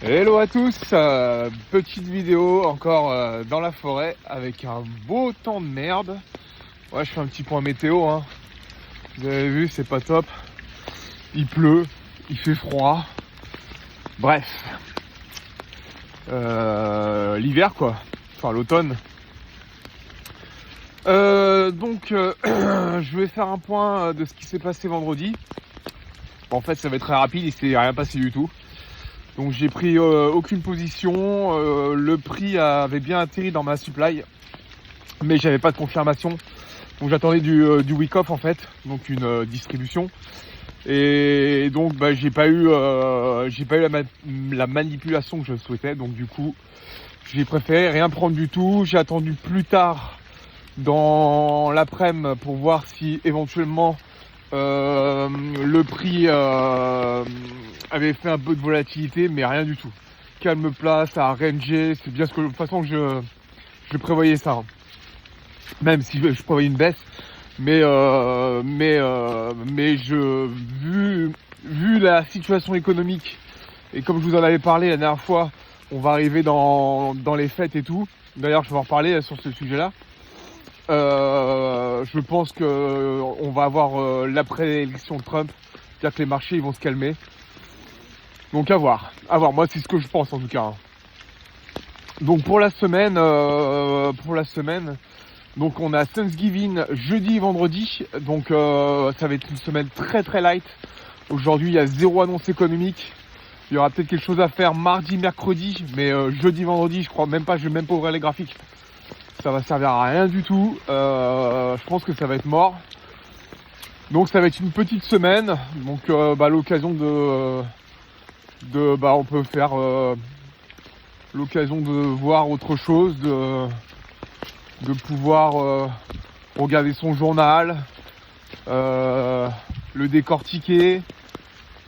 Hello à tous, petite vidéo encore dans la forêt avec un beau temps de merde. Ouais, je fais un petit point météo, hein. Vous avez vu, c'est pas top. Il pleut, il fait froid. Bref, l'hiver quoi, enfin l'automne. Je vais faire un point de ce qui s'est passé vendredi. En fait, ça va être très rapide, il s'est rien passé du tout. Donc j'ai pris aucune position, le prix avait bien atterri dans ma supply, mais j'avais pas de confirmation. Donc j'attendais du week off en fait, donc une distribution. Et donc j'ai pas eu la manipulation que je souhaitais, donc du coup j'ai préféré rien prendre du tout. J'ai attendu plus tard dans l'après-midi pour voir si éventuellement le prix avait fait un peu de volatilité, mais rien du tout. Calme plat, ça a rangé, c'est bien ce que de toute façon je prévoyais ça. Hein. Même si je prévoyais une baisse, mais vu la situation économique et comme je vous en avais parlé la dernière fois, on va arriver dans les fêtes et tout. D'ailleurs, je vais en reparler sur ce sujet-là. Je pense que on va avoir l'après-élection de Trump, c'est-à-dire que les marchés ils vont se calmer. Donc à voir. Moi c'est ce que je pense en tout cas. Donc pour la semaine, donc on a Thanksgiving jeudi, vendredi. Donc ça va être une semaine très très light. Aujourd'hui il y a zéro annonce économique. Il y aura peut-être quelque chose à faire mardi, mercredi, mais jeudi, vendredi, je crois même pas. Je vais même pas ouvrir les graphiques. Ça va servir à rien du tout. Je pense que ça va être mort. Donc ça va être une petite semaine. Donc l'occasion on peut faire l'occasion de voir autre chose, de pouvoir regarder son journal, le décortiquer,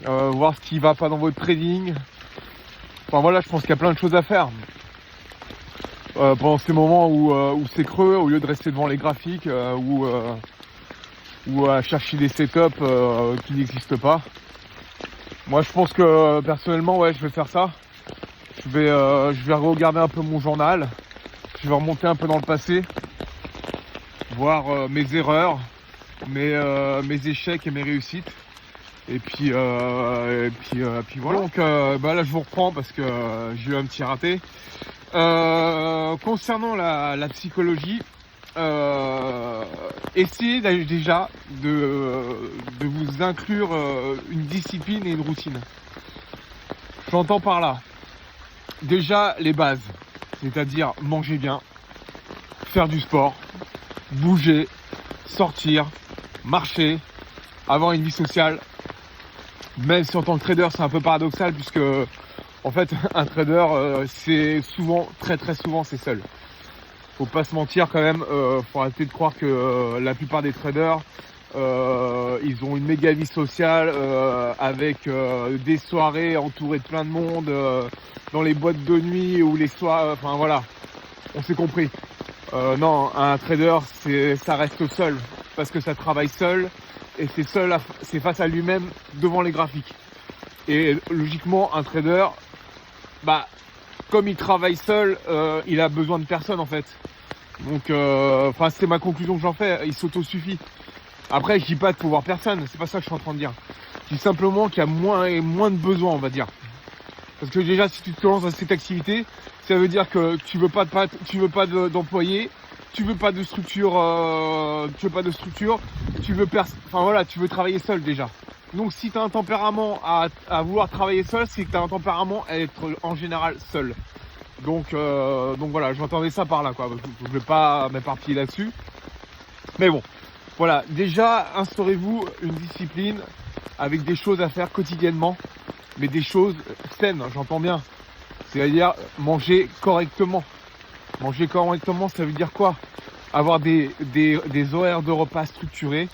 voir ce qui va pas dans votre trading. Enfin voilà, je pense qu'il y a plein de choses à faire. Pendant ces moments où c'est creux, au lieu de rester devant les graphiques ou à chercher des setups qui n'existent pas. Moi je pense que personnellement je vais faire ça. Je vais regarder un peu mon journal, je vais remonter un peu dans le passé, voir mes erreurs, mes échecs et mes réussites. Et puis voilà. Donc là je vous reprends parce que j'ai eu un petit raté. Concernant la psychologie, essayez déjà de vous inclure une discipline et une routine. J'entends par là déjà les bases, c'est-à-dire manger bien, faire du sport, bouger, sortir, marcher, avoir une vie sociale. Même si en tant que trader c'est un peu paradoxal puisque en fait un trader c'est souvent, très souvent c'est seul. Faut pas se mentir quand même, faut arrêter de croire que la plupart des traders ils ont une méga vie sociale avec des soirées entourées de plein de monde, dans les boîtes de nuit ou les soirées, enfin voilà, on s'est compris. Non, un trader ça reste seul parce que ça travaille seul et c'est face à lui-même devant les graphiques. Et logiquement un trader, comme il travaille seul, il a besoin de personne en fait. Donc c'est ma conclusion que j'en fais, il s'auto-suffit. Après je dis pas de pouvoir personne, c'est pas ça que je suis en train de dire. Je dis simplement qu'il y a moins et moins de besoins, on va dire. Parce que déjà si tu te lances dans cette activité, ça veut dire que tu veux pas d'employés, tu veux pas de structure, tu veux travailler seul déjà. Donc si tu as un tempérament à vouloir travailler seul, c'est que tu as un tempérament à être en général seul. Donc voilà, j'entendais ça par là quoi. Je vais pas m'éparpiller là-dessus. Mais bon, voilà, déjà instaurez-vous une discipline avec des choses à faire quotidiennement, mais des choses saines, j'entends bien. C'est-à-dire manger correctement. Manger correctement, ça veut dire quoi? Avoir des horaires de repas structurés,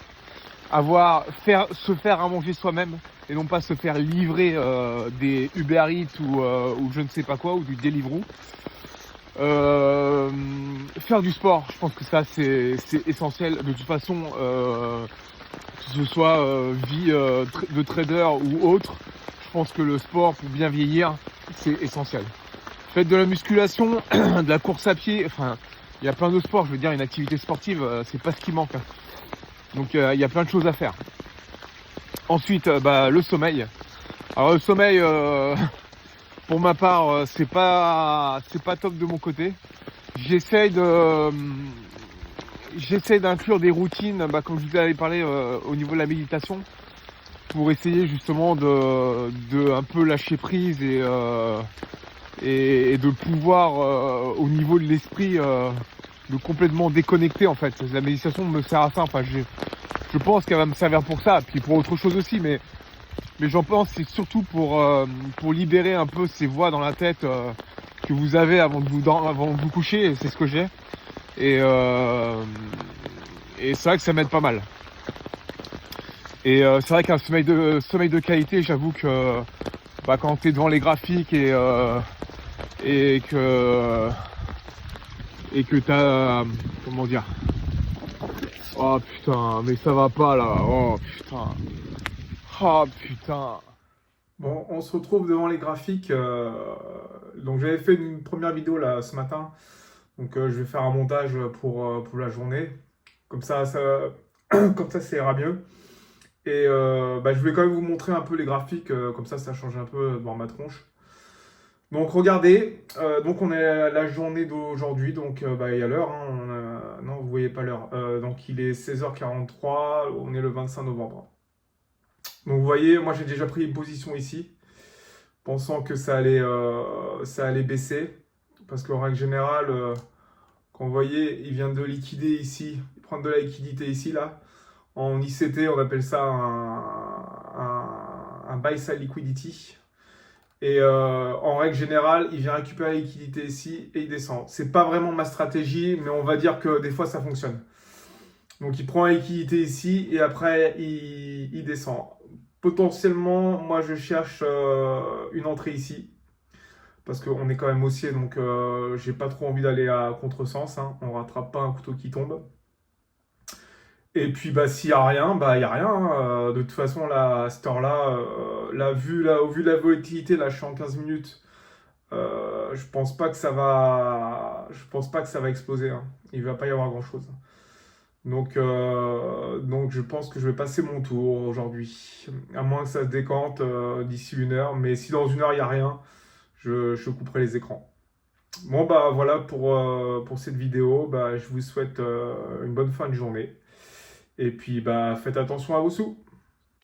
se faire à manger soi-même et non pas se faire livrer des Uber Eats ou je ne sais pas quoi, ou du Deliveroo. Faire du sport, je pense que ça c'est essentiel. De toute façon, que ce soit vie de trader ou autre, je pense que le sport, pour bien vieillir, c'est essentiel. Faites de la musculation, de la course à pied, enfin, il y a plein de sports, je veux dire, une activité sportive, c'est pas ce qui manque. Donc, il y a plein de choses à faire. Ensuite, le sommeil. Alors, le sommeil, pour ma part, c'est pas top de mon côté. J'essaie d'inclure des routines, comme je vous avais parlé, au niveau de la méditation, pour essayer justement de un peu lâcher prise et de pouvoir, au niveau de l'esprit, de complètement déconnecter en fait. La méditation me sert à ça. Enfin, je pense qu'elle va me servir pour ça, puis pour autre chose aussi, mais j'en pense c'est surtout pour libérer un peu ces voix dans la tête que vous avez avant de vous coucher. Et c'est ce que j'ai. Et c'est vrai que ça m'aide pas mal. Et c'est vrai qu'un sommeil de qualité, j'avoue que quand tu es devant les graphiques et que t'as, comment dire, oh putain, mais ça va pas là, oh putain, oh putain. Bon, on se retrouve devant les graphiques. Donc j'avais fait une première vidéo là ce matin, donc je vais faire un montage pour la journée, comme ça comme ça ira mieux. Et je voulais quand même vous montrer un peu les graphiques, comme ça change un peu dans ma tronche. Donc regardez, donc on est à la journée d'aujourd'hui, donc il y a l'heure, hein, non vous voyez pas l'heure, donc il est 16h43, on est le 25 novembre. Donc vous voyez, moi j'ai déjà pris une position ici, pensant que ça allait baisser, parce qu'en règle générale, quand vous voyez, il vient de liquider ici, prendre de la liquidité ici, là, en ICT, on appelle ça un buy side liquidity. Et en règle générale, il vient récupérer la liquidité ici et il descend. C'est pas vraiment ma stratégie, mais on va dire que des fois ça fonctionne. Donc il prend la liquidité ici et après il descend. Potentiellement, moi je cherche une entrée ici. Parce qu'on est quand même haussier, donc j'ai pas trop envie d'aller à contresens. Hein. On rattrape pas un couteau qui tombe. Et puis s'il n'y a rien, il n'y a rien. Hein. De toute façon, là, à cette heure-là, au vu de la volatilité, là je suis en 15 minutes, je pense pas que ça va exploser. Hein. Il va pas y avoir grand-chose. Donc je pense que je vais passer mon tour aujourd'hui. À moins que ça se décante d'ici 1 heure. Mais si dans 1 heure il n'y a rien, je couperai les écrans. Bon voilà pour cette vidéo. Je vous souhaite une bonne fin de journée. Et puis faites attention à vos sous.